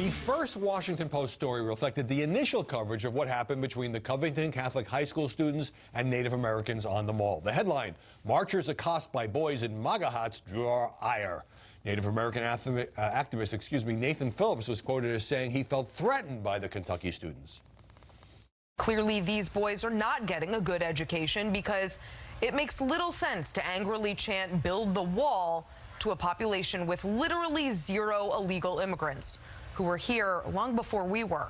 The first Washington Post story reflected the initial coverage of what happened between the Covington Catholic high school students and Native Americans on the mall. The headline, "Marchers Accosted by Boys in MAGA Hats Draw Ire." Native American activist, Nathan Phillips was quoted as saying he felt threatened by the Kentucky students. Clearly, these boys are not getting a good education because it makes little sense to angrily chant "build the wall" to a population with literally zero illegal immigrants who were here long before we were.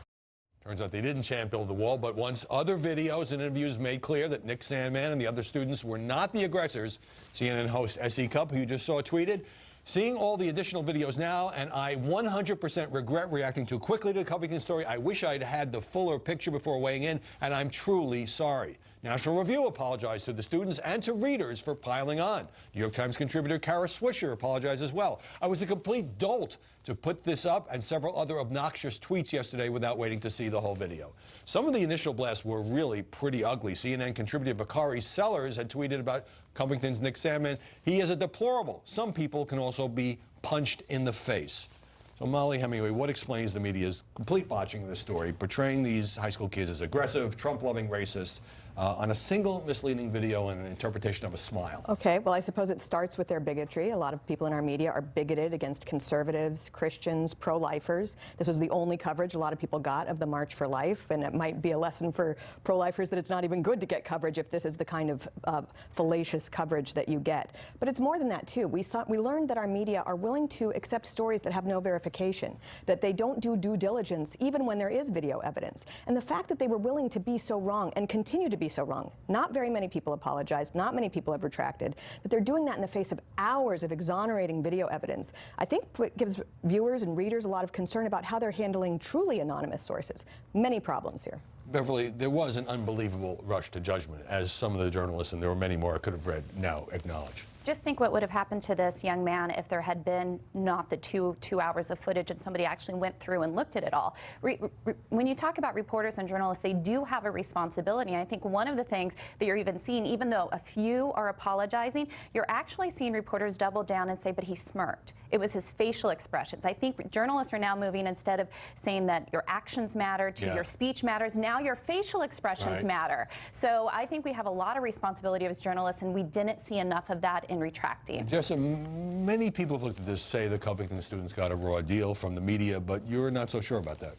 Turns out they didn't chant "build the wall," but once other videos and interviews made clear that Nick Sandmann and the other students were not the aggressors, CNN host S.E. Cupp, who you just saw, tweeted, "Seeing all the additional videos now, and I 100% regret reacting too quickly to the Covington story. I wish I'd had the fuller picture before weighing in, and I'm truly sorry." National Review apologized to the students and to readers for piling on. New York Times contributor Kara Swisher apologized as well. "I was a complete dolt to put this up," and several other obnoxious tweets yesterday without waiting to see the whole video. Some of the initial blasts were really pretty ugly. CNN contributor Bakari Sellers had tweeted about Covington's Nick Sandmann, "He is a deplorable. Some people can also be punched in the face." So Molly Hemingway, what explains the media's complete botching of this story, portraying these high school kids as aggressive, Trump-loving racists, on a single misleading video and an interpretation of a smile? Okay, well, I suppose it starts with their bigotry. A lot of people in our media are bigoted against conservatives, Christians, pro-lifers. This was the only coverage a lot of people got of the March for Life, and it might be a lesson for pro-lifers that it's not even good to get coverage if this is the kind of fallacious coverage that you get. But it's more than that, too. We learned that our media are willing to accept stories that have no verification, that they don't do due diligence even when there is video evidence. And the fact that they were willing to be so wrong and continue to be so wrong. Not very many people apologized. Not many people have retracted. That they're doing that in the face of hours of exonerating video evidence, I think gives viewers and readers a lot of concern about how they're handling truly anonymous sources. Many problems here. Beverly, there was an unbelievable rush to judgment, as some of the journalists, and there were many more I could have read, now acknowledge. Just think what would have happened to this young man if there had been not the two hours of footage and somebody actually went through and looked at it all. When you talk about reporters and journalists, they do have a responsibility. And I think one of the things that you're even seeing, even though a few are apologizing, you're actually seeing reporters double down and say, but he smirked. It was his facial expressions. I think journalists are now moving, instead of saying that your actions matter to your speech matters, now your facial expressions matter. So I think we have a lot of responsibility as journalists, and we didn't see enough of that in retracting. Jessica, many people have looked at this, say the Covington students got a raw deal from the media, but you're not so sure about that.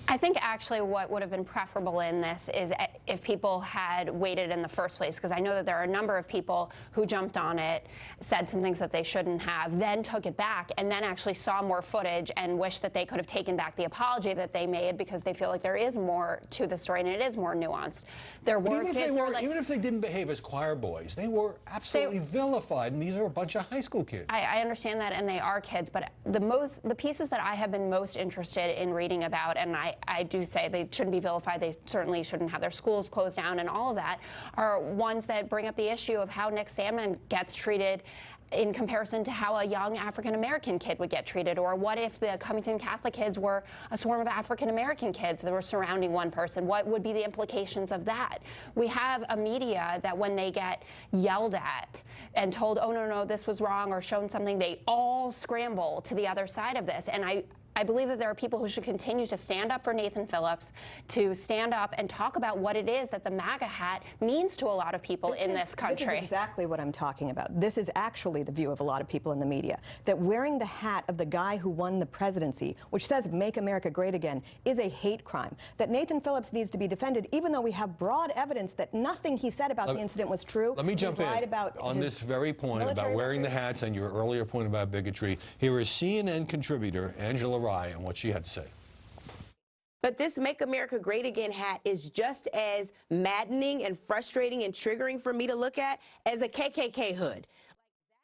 I think actually what would have been preferable in this is if people had waited in the first place, because I know that there are a number of people who jumped on it, said some things that they shouldn't have, then took it back, and then actually saw more footage and wished that they could have taken back the apology that they made, because they feel like there is more to the story and it is more nuanced. There were kids even if they didn't behave as choir boys, they were absolutely vilified, and these are a bunch of high school kids. I understand that, and they are kids, but the pieces that I have been most interested in reading about, and I do say they shouldn't be vilified, they certainly shouldn't have their schools closed down and all of that, are ones that bring up the issue of how Nick Sandmann gets treated in comparison to how a young African-American kid would get treated. Or what if the Covington Catholic kids were a swarm of African-American kids that were surrounding one person? What would be the implications of that? We have a media that when they get yelled at and told, oh, no, this was wrong, or shown something, they all scramble to the other side of this. And I believe that there are people who should continue to stand up for Nathan Phillips, to stand up and talk about what it is that the MAGA hat means to a lot of people in this country. This is exactly what I'm talking about. This is actually the view of a lot of people in the media, that wearing the hat of the guy who won the presidency, which says "Make America Great Again," is a hate crime, that Nathan Phillips needs to be defended, even though we have broad evidence that nothing he said about the incident was true. Let me jump in on this very point about wearing the hats and your earlier point about bigotry. Here is CNN contributor Angela Rye and what she had to say. But this "Make America Great Again" hat is just as maddening and frustrating and triggering for me to look at as a KKK hood.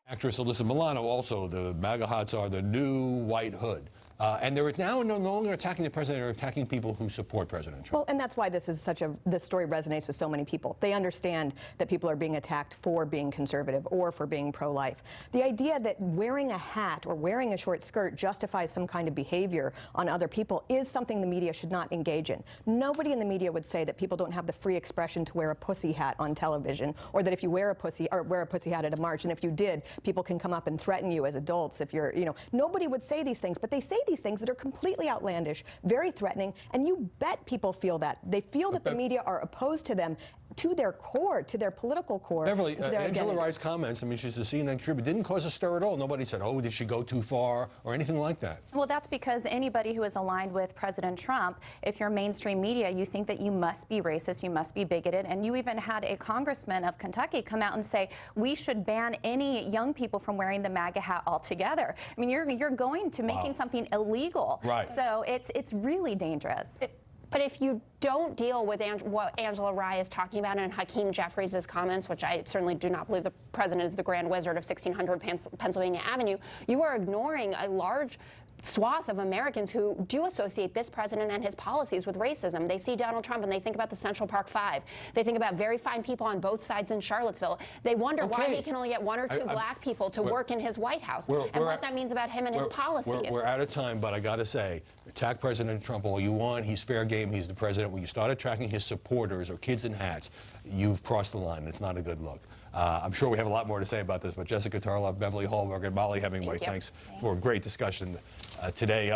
Actress Alyssa Milano also, the MAGA hats are the new white hood. And they're now no longer attacking the president, they're attacking people who support President Trump. Well, and that's why this story resonates with so many people. They understand that people are being attacked for being conservative or for being pro-life. The idea that wearing a hat or wearing a short skirt justifies some kind of behavior on other people is something the media should not engage in. Nobody in the media would say that people don't have the free expression to wear a pussy hat on television, or that if you wear a pussy hat at a march, and if you did, people can come up and threaten you as adults if you're, nobody would say these things, but they say these things that are completely outlandish, very threatening, and you bet people feel that. They feel that the media are opposed to them to their core, to their political core. Beverly, to their Angela identity. Rye's comments, I mean, she's a CNN contributor, didn't cause a stir at all. Nobody said, oh, did she go too far or anything like that. Well, that's because anybody who is aligned with President Trump, if you're mainstream media, you think that you must be racist, you must be bigoted, and you even had a congressman of Kentucky come out and say we should ban any young people from wearing the MAGA hat altogether. I mean, you're going to making something illegal. Right. So it's really dangerous. But if you don't deal with what Angela Rye is talking about and Hakeem Jeffries' comments, which I certainly do not believe the president is the grand wizard of 1600 Pennsylvania Avenue, you are ignoring a large swath of Americans who do associate this president and his policies with racism. They see Donald Trump and they think about the Central Park Five. They think about very fine people on both sides in Charlottesville. They wonder why he can only get one or two black people to work in his White House and what that means about him and his policies. We're out of time, but I got to say, attack President Trump all you want. He's fair game. He's the president. When you start attacking his supporters or kids in hats, you've crossed the line. It's not a good look. I'm sure we have a lot more to say about this, but Jessica Tarloff, Beverly Hallberg, and Molly Hemingway, thanks for a great discussion today.